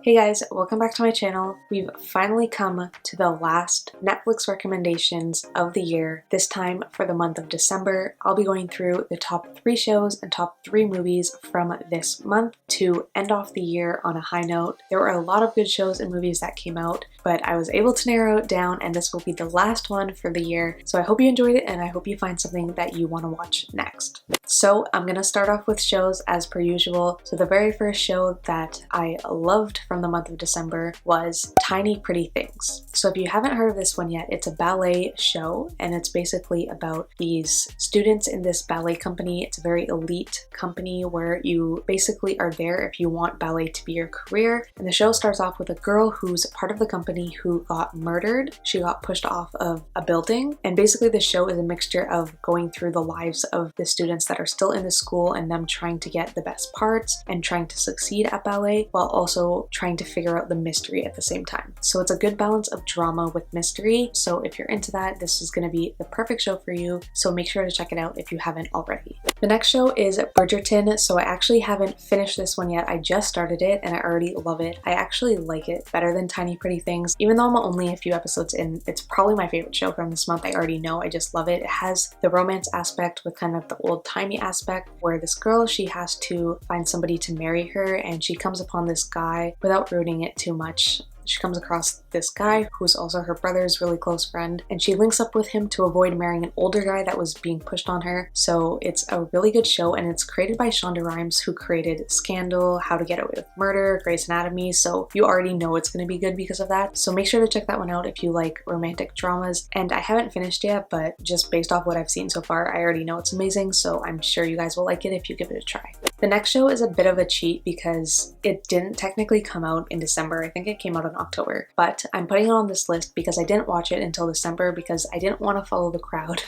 Hey guys, welcome back to my channel. We've finally come to the last Netflix recommendations of the year. This time for the month of December, I'll be going through the top 3 shows and top 3 movies from this month to end off the year on a high note. There were a lot of good shows and movies that came out, but I was able to narrow it down and this will be the last one for the year. So I hope you enjoyed it and I hope you find something that you want to watch next. So I'm gonna start off with shows as per usual. So the very first show that I loved from the month of December was Tiny Pretty Things. So if you haven't heard of this one yet, it's a ballet show and it's basically about these students in this ballet company. It's a very elite company where you basically are there if you want ballet to be your career. And the show starts off with a girl who's part of the company who got murdered. She got pushed off of a building, and basically the show is a mixture of going through the lives of the students that are still in the school and them trying to get the best parts and trying to succeed at ballet while also trying to figure out the mystery at the same time. So it's a good balance of drama with mystery. So if you're into that, this is going to be the perfect show for you. So make sure to check it out if you haven't already. The next show is Bircherton. So I actually haven't finished this one yet. I just started it and I already love it. I actually like it better than Tiny Pretty Things. Even though I'm only a few episodes in, it's probably my favorite show from this month. I already know. I just love it. It has the romance aspect with kind of the old-timey aspect where this girl, she has to find somebody to marry her and she comes upon this guy without ruining it too much. She comes across this guy who's also her brother's really close friend, and she links up with him to avoid marrying an older guy that was being pushed on her. So it's a really good show, and it's created by Shonda Rhimes, who created Scandal, How to Get Away with Murder, Grey's Anatomy, so you already know it's going to be good because of that. So make sure to check that one out if you like romantic dramas. And I haven't finished yet, but just based off what I've seen so far, I already know it's amazing, so I'm sure you guys will like it if you give it a try. The next show is a bit of a cheat because it didn't technically come out in December. I think it came out in October, but I'm putting it on this list because I didn't watch it until December because I didn't want to follow the crowd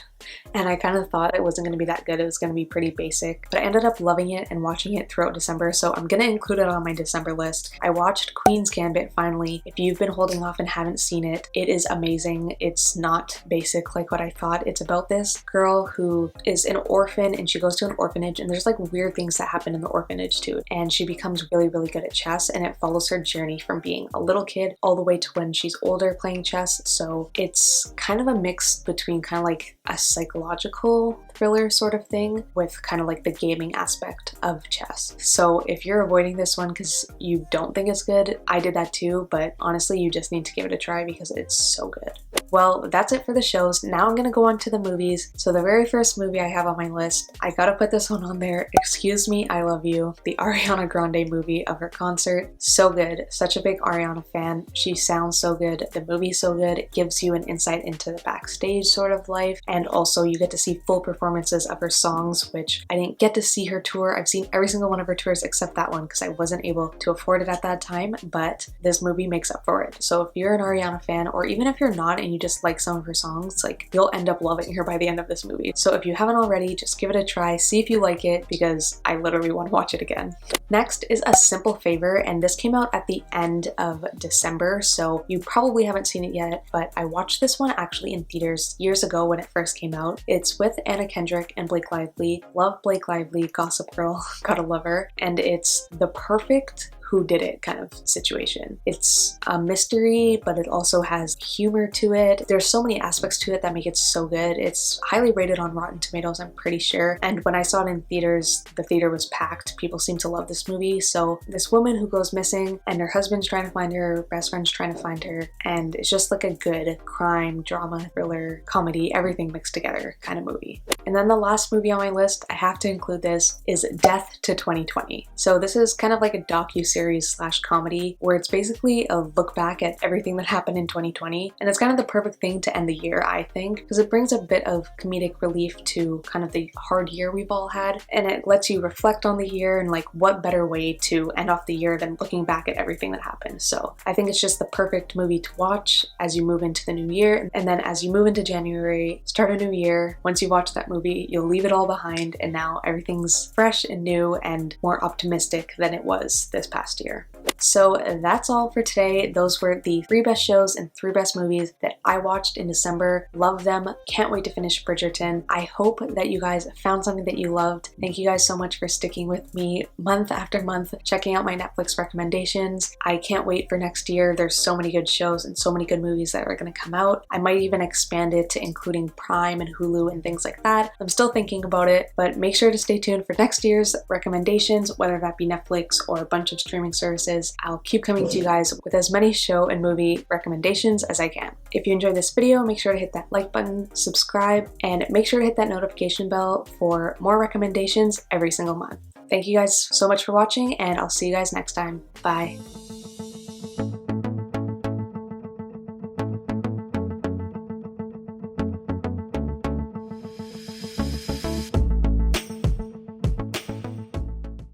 and I kind of thought it wasn't going to be that good. It was going to be pretty basic, but I ended up loving it and watching it throughout December, so I'm going to include it on my December list. I watched Queen's Gambit finally. If you've been holding off and haven't seen it, it is amazing. It's not basic like what I thought. It's about this girl who is an orphan and she goes to an orphanage and there's like weird things that happen in the orphanage too, and she becomes really good at chess, and it follows her journey from being a little kid all the way to when she's older playing chess. So it's kind of a mix between kind of like a psychological thriller sort of thing with kind of like the gaming aspect of chess. So if you're avoiding this one because you don't think it's good, I did that too, but honestly you just need to give it a try because it's so good. Well, that's it for the shows. Now I'm gonna go on to the movies. So the very first movie I have on my list, I gotta put this one on there. Excuse Me, I Love You, the Ariana Grande movie of her concert. So good. Such a big Ariana fan. She sounds so good. The movie's so good. It gives you an insight into the backstage sort of life, and also you get to see full performances of her songs, which I didn't get to see her tour. I've seen every single one of her tours except that one because I wasn't able to afford it at that time, but this movie makes up for it. So if you're an Ariana fan, or even if you're not and you just like some of her songs, like you'll end up loving her by the end of this movie. So if you haven't already, just give it a try, see if you like it, because I literally want to watch it again. Next is A Simple Favor, and this came out at the end of December, so you probably haven't seen it yet, but I watched this one actually in theaters years ago when it first came out. It's with Anna Kendrick and Blake Lively. Love Blake Lively, Gossip Girl, gotta love her. And it's the perfect who did it kind of situation. It's a mystery, but it also has humor to it. There's so many aspects to it that make it so good. It's highly rated on Rotten Tomatoes, I'm pretty sure. And when I saw it in theaters, the theater was packed. People seem to love this movie. So this woman who goes missing and her husband's trying to find her, her best friend's trying to find her, and it's just like a good crime, drama, thriller, comedy, everything mixed together kind of movie. And then the last movie on my list, I have to include this, is Death to 2020. So this is kind of like a docu-series slash comedy where it's basically a look back at everything that happened in 2020, and it's kind of the perfect thing to end the year, I think, because it brings a bit of comedic relief to kind of the hard year we've all had, and it lets you reflect on the year, and like what better way to end off the year than looking back at everything that happened. So I think it's just the perfect movie to watch as you move into the new year, and then as you move into January, start a new year. Once you watch that movie, you'll leave it all behind, and now everything's fresh and new and more optimistic than it was this past year. So that's all for today. Those were the 3 best shows and 3 best movies that I watched in December. Love them. Can't wait to finish Bridgerton. I hope that you guys found something that you loved. Thank you guys so much for sticking with me month after month, checking out my Netflix recommendations. I can't wait for next year. There's so many good shows and so many good movies that are going to come out. I might even expand it to including Prime and Hulu and things like that. I'm still thinking about it, but make sure to stay tuned for next year's recommendations, whether that be Netflix or a bunch of streaming services. I'll keep coming to you guys with as many show and movie recommendations as I can. If you enjoyed this video, make sure to hit that like button, subscribe, and make sure to hit that notification bell for more recommendations every single month. Thank you guys so much for watching, and I'll see you guys next time. Bye.